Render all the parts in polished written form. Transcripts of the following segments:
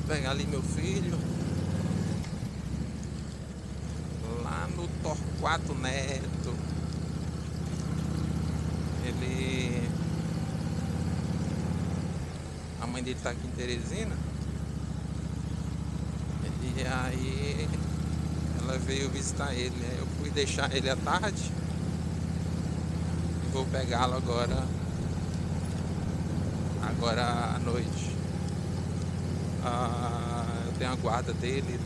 pegar ali meu filho lá no Torquato Neto. Ele, a mãe dele tá aqui em Teresina. E aí ela veio visitar ele. Eu fui deixar ele à tarde e vou pegá-lo agora à noite. Eu tenho a guarda dele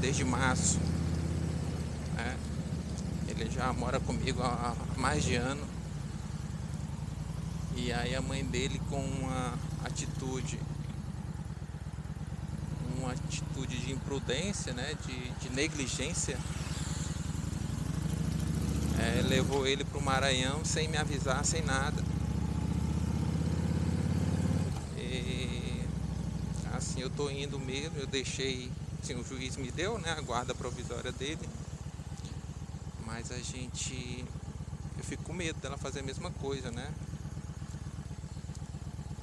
desde março, né? Ele já mora comigo há mais de ano. E aí a mãe dele, com uma atitude de imprudência, né, de negligência, levou ele para o Maranhão sem me avisar, sem nada. E assim, eu tô indo mesmo. Eu deixei, assim, o juiz me deu, né, a guarda provisória dele, mas eu fico com medo dela fazer a mesma coisa, né?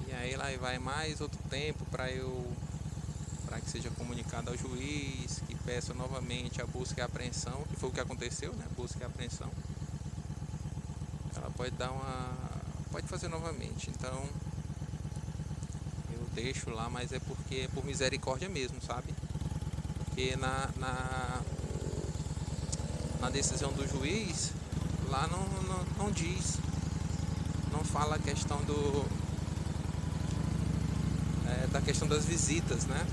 E aí lá vai mais outro tempo para que seja comunicado ao juiz, que peça novamente a busca e a apreensão, que foi o que aconteceu, né? Busca e apreensão. Ela pode fazer novamente. Então eu deixo lá, mas é porque é por misericórdia mesmo, sabe? Porque na decisão do juiz, lá não diz, não fala a questão da questão das visitas, né?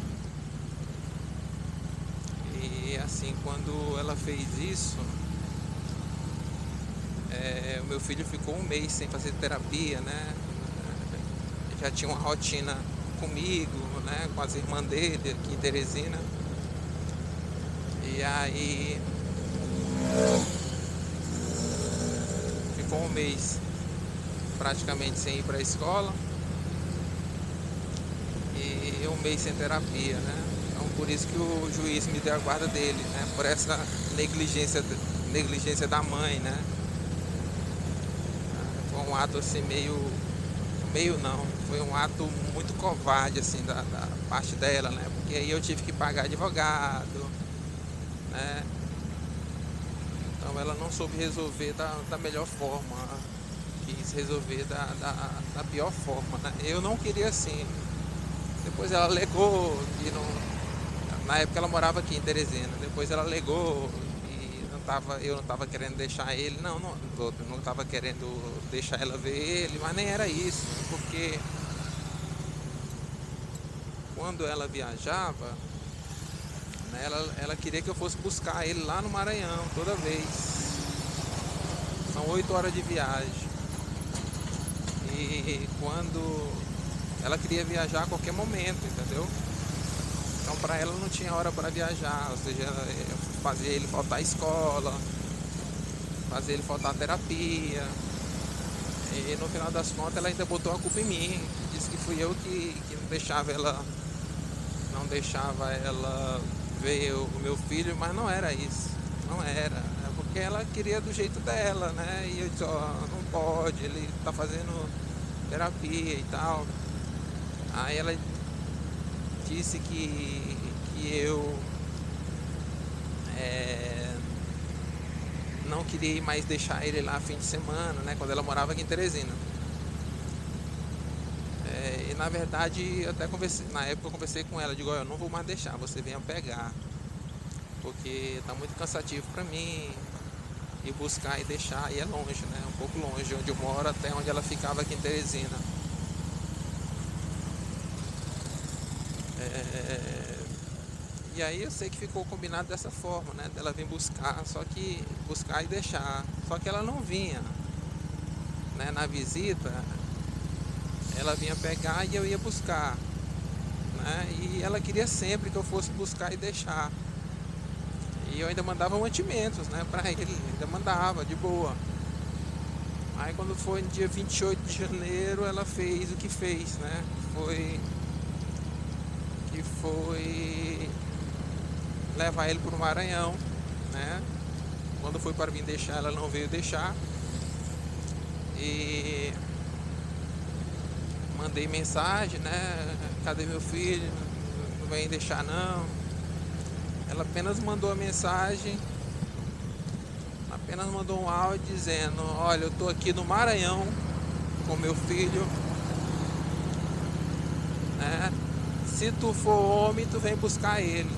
E assim, quando ela fez isso, o meu filho ficou um mês sem fazer terapia, né? Já tinha uma rotina comigo, né? Com as irmãs dele aqui em Teresina. E aí ficou um mês praticamente sem ir para a escola e um mês sem terapia, né? Então por isso que o juiz me deu a guarda dele, né? Por essa negligência da mãe, né? Foi um ato assim meio não, foi um ato muito covarde assim da parte dela, né? Porque aí eu tive que pagar advogado, né? Então ela não soube resolver da melhor forma, quis resolver da pior forma, né? Eu não queria assim. Depois ela alegou que não. Na época ela morava aqui em Teresina. Depois ela alegou que eu não estava querendo deixar ele. Não estava querendo deixar ela ver ele, mas nem era isso. Porque quando ela viajava, né, ela queria que eu fosse buscar ele lá no Maranhão toda vez. São 8 horas de viagem. E quando ela queria viajar a qualquer momento, entendeu? Então para ela não tinha hora para viajar, ou seja, fazia ele faltar à escola, fazia ele faltar à terapia. E no final das contas ela ainda botou a culpa em mim, disse que fui eu que não deixava ela ver o meu filho, mas não era isso, não era, porque ela queria do jeito dela, né? E eu disse, não pode, ele tá fazendo terapia e tal. Aí ela disse que eu não queria mais deixar ele lá fim de semana, né? Quando ela morava aqui em Teresina. E na verdade, eu até conversei, na época eu conversei com ela, digo, eu não vou mais deixar, você venha pegar, porque tá muito cansativo para mim ir buscar e deixar, e é longe, né? Um pouco longe de onde eu moro até onde ela ficava aqui em Teresina. E aí eu sei que ficou combinado dessa forma, né? Dela vir buscar, buscar e deixar. Só que ela não vinha, né? Na visita, ela vinha pegar e eu ia buscar, né? E ela queria sempre que eu fosse buscar e deixar. E eu ainda mandava mantimentos, né? Pra ele, ainda mandava, de boa. Aí quando foi no dia 28 de janeiro, ela fez o que fez, né? Foi levar ele para o Maranhão, né? Quando foi para vir deixar, ela não veio deixar. E mandei mensagem, né? Cadê meu filho? Não vem deixar não. Ela apenas mandou a mensagem, apenas mandou um áudio dizendo: olha, eu tô aqui no Maranhão com meu filho, né? Se tu for homem, tu vem buscar ele.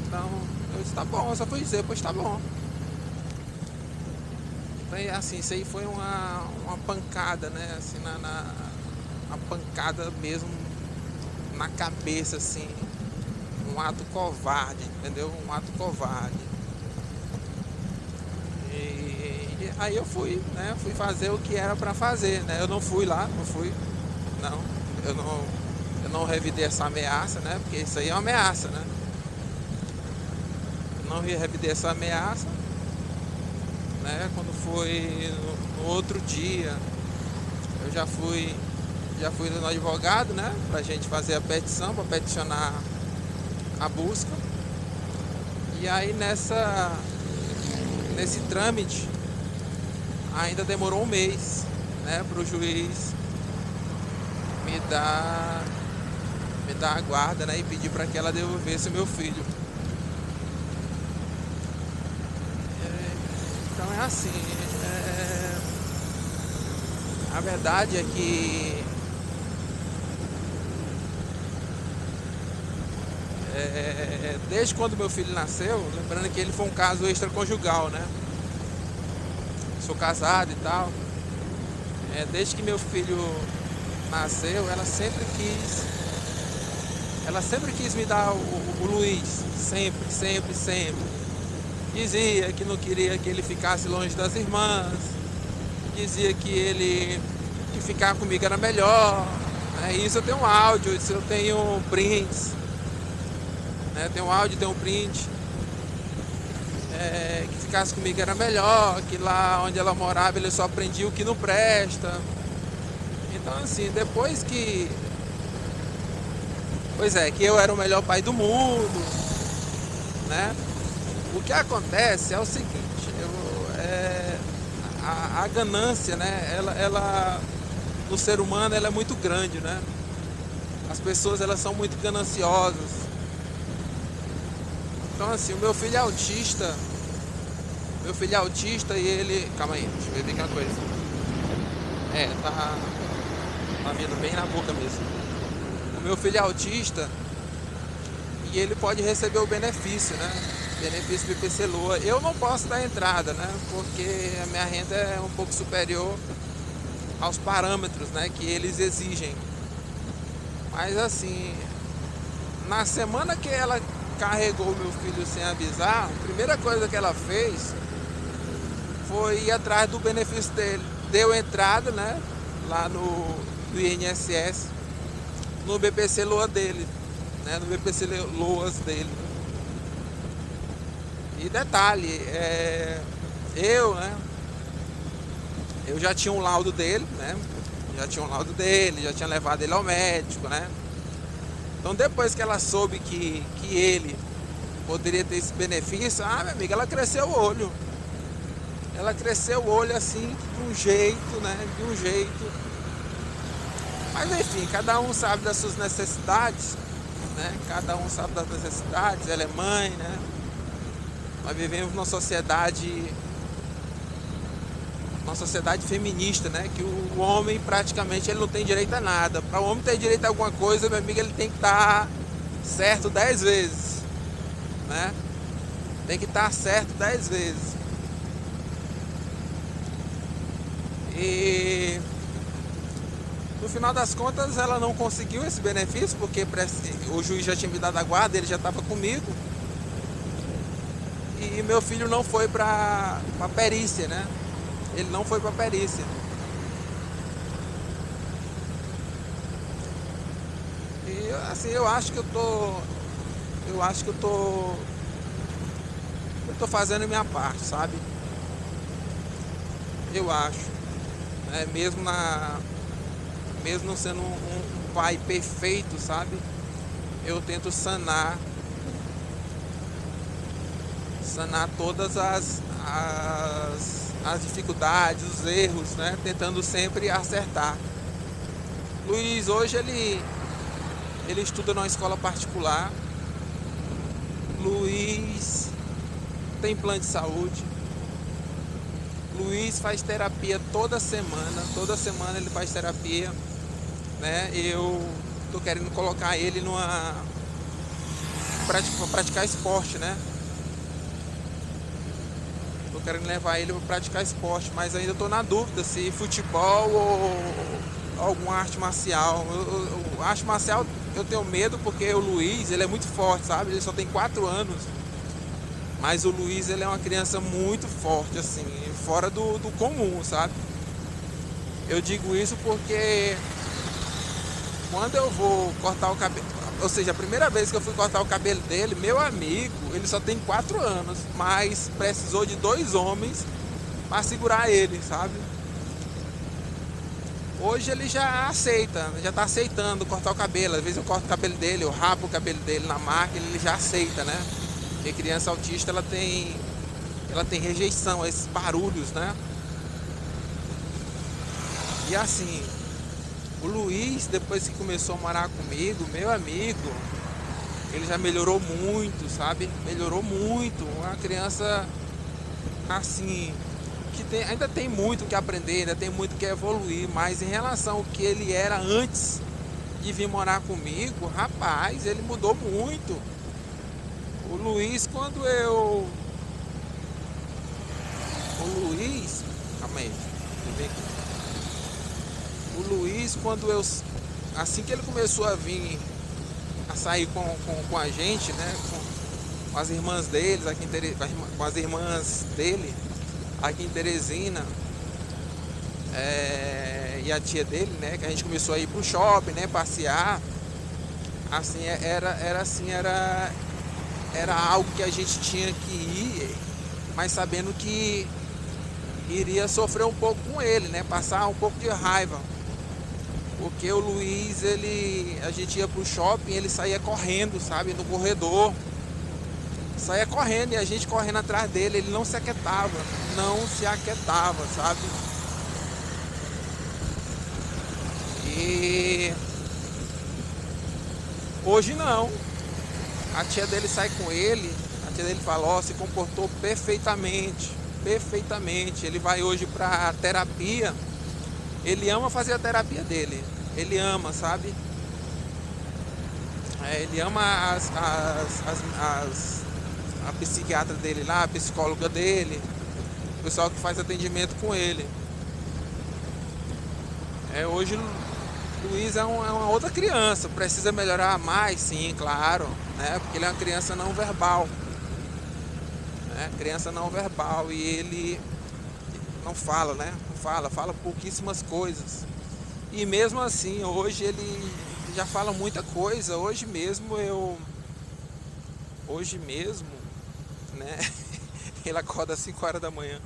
Então eu disse: tá bom, eu só fui dizer: pois tá bom. Então, assim, isso aí foi uma pancada, né? Assim, uma pancada mesmo na cabeça, assim. Um ato covarde, entendeu? Um ato covarde. E aí eu fui, né? Fui fazer o que era pra fazer, né? Eu não fui lá, não. Eu não revidei essa ameaça, né? Porque isso aí é uma ameaça, né? Eu não revidei essa ameaça, né? Quando foi no outro dia, eu já fui no advogado, né? Pra gente fazer a petição, pra peticionar a busca. E aí nesse trâmite ainda demorou um mês, né? Pro juiz me dar a guarda, né? E pedir para que ela devolvesse o meu filho. Então é assim, a verdade é que desde quando meu filho nasceu, lembrando que ele foi um caso extraconjugal, né? Sou casado e tal. Desde que meu filho nasceu, ela sempre quis me dar o Luiz, sempre. Dizia que não queria que ele ficasse longe das irmãs, dizia que ficar comigo era melhor. Isso eu tenho um áudio, isso eu tenho prints, né? Tem um áudio, tem um print. Que ficasse comigo era melhor, que lá onde ela morava ele só aprendia o que não presta. Então assim, depois que eu era o melhor pai do mundo, né? O que acontece é o seguinte, a ganância, né? Ela no ser humano ela é muito grande, né? As pessoas elas são muito gananciosas. Então assim, o meu filho é autista e ele... Calma aí, deixa eu ver aqui uma coisa. Tá vindo bem na boca mesmo. O meu filho é autista e ele pode receber o benefício, né? Benefício do IPC Loa. Eu não posso dar entrada, né? Porque a minha renda é um pouco superior aos parâmetros, né? Que eles exigem. Mas assim, na semana que ela carregou meu filho sem avisar, a primeira coisa que ela fez foi ir atrás do benefício dele. Deu entrada, né? Lá no INSS, no BPC Loa dele, né? No BPC Loas dele. E detalhe, né? Eu já tinha um laudo dele, né? Já tinha levado ele ao médico, né? Então depois que ela soube que ele poderia ter esse benefício, minha amiga, ela cresceu o olho. Ela cresceu o olho assim, de um jeito, né? De um jeito. Mas enfim, cada um sabe das suas necessidades, né? Cada um sabe das necessidades, ela é mãe, né? Nós vivemos numa sociedade feminista, né? Que o homem praticamente ele não tem direito a nada. Para o homem ter direito a alguma coisa, meu amigo, ele tem que estar certo 10 vezes, né? Tem que estar certo 10 vezes. E no final das contas ela não conseguiu esse benefício, porque o juiz já tinha me dado a guarda, ele já estava comigo. E meu filho não foi para perícia, né? Ele não foi para perícia. E assim, eu acho que eu tô fazendo a minha parte, sabe? Eu acho, né? Mesmo não sendo um pai perfeito, sabe? Eu tento sanar todas as dificuldades, os erros, né? Tentando sempre acertar. Luiz hoje ele estuda numa escola particular, Luiz tem plano de saúde. Luiz faz terapia toda semana ele faz terapia, né? Eu tô querendo colocar ele numa praticar esporte, né? Tô querendo levar ele para praticar esporte, mas ainda tô na dúvida se futebol ou alguma arte marcial. Arte marcial eu tenho medo porque o Luiz, ele é muito forte, sabe? Ele só tem 4 anos. Mas o Luiz, ele é uma criança muito forte, assim, fora do comum, sabe? Eu digo isso porque quando eu vou cortar o cabelo, ou seja, a primeira vez que eu fui cortar o cabelo dele, meu amigo, ele só tem 4 anos, mas precisou de 2 homens para segurar ele, sabe? Hoje ele já aceita, já tá aceitando cortar o cabelo. Às vezes eu corto o cabelo dele, eu rapo o cabelo dele na máquina, ele já aceita, né? Porque criança autista, ela tem rejeição a esses barulhos, né? E assim, o Luiz, depois que começou a morar comigo, meu amigo, ele já melhorou muito, sabe? Melhorou muito. Uma criança assim, que ainda tem muito que aprender, ainda tem muito que evoluir, mas em relação ao que ele era antes de vir morar comigo, rapaz, ele mudou muito. O Luiz, quando eu... O Luiz... Calma aí, deixa eu ver aqui. O Luiz, quando eu... Assim que ele começou a vir, a sair com a gente, né? Com as irmãs deles, aqui com as irmãs dele, aqui em Teresina, e a tia dele, né? Que a gente começou a ir pro shopping, né? Passear. Assim, era algo que a gente tinha que ir, mas sabendo que iria sofrer um pouco com ele, né? Passar um pouco de raiva. Porque o Luiz, a gente ia pro shopping, ele saía correndo, sabe? No corredor. Saía correndo e a gente correndo atrás dele, ele não se aquietava, sabe? E hoje não. A tia dele sai com ele, a tia dele fala, ó, se comportou perfeitamente. Ele vai hoje pra terapia. Ele ama fazer a terapia dele. Ele ama, sabe? Ele ama a psiquiatra dele lá, a psicóloga dele, o pessoal que faz atendimento com ele. Hoje o Luiz é uma outra criança. Precisa melhorar mais, sim, claro, né? Porque ele é uma criança não verbal, né? Criança não verbal, e ele não fala, né? Fala pouquíssimas coisas. E mesmo assim, hoje ele já fala muita coisa. Hoje mesmo, né? Ele acorda às 5 horas da manhã.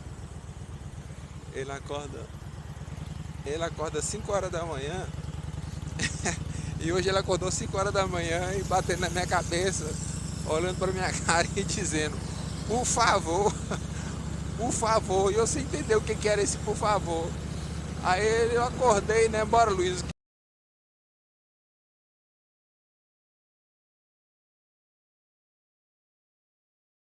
Ele acorda às 5 horas da manhã. E hoje ele acordou às 5 horas da manhã e batendo na minha cabeça, olhando para minha cara e dizendo, por favor, e eu sem entender o que era esse por favor. Aí eu acordei, né? Bora, Luiz,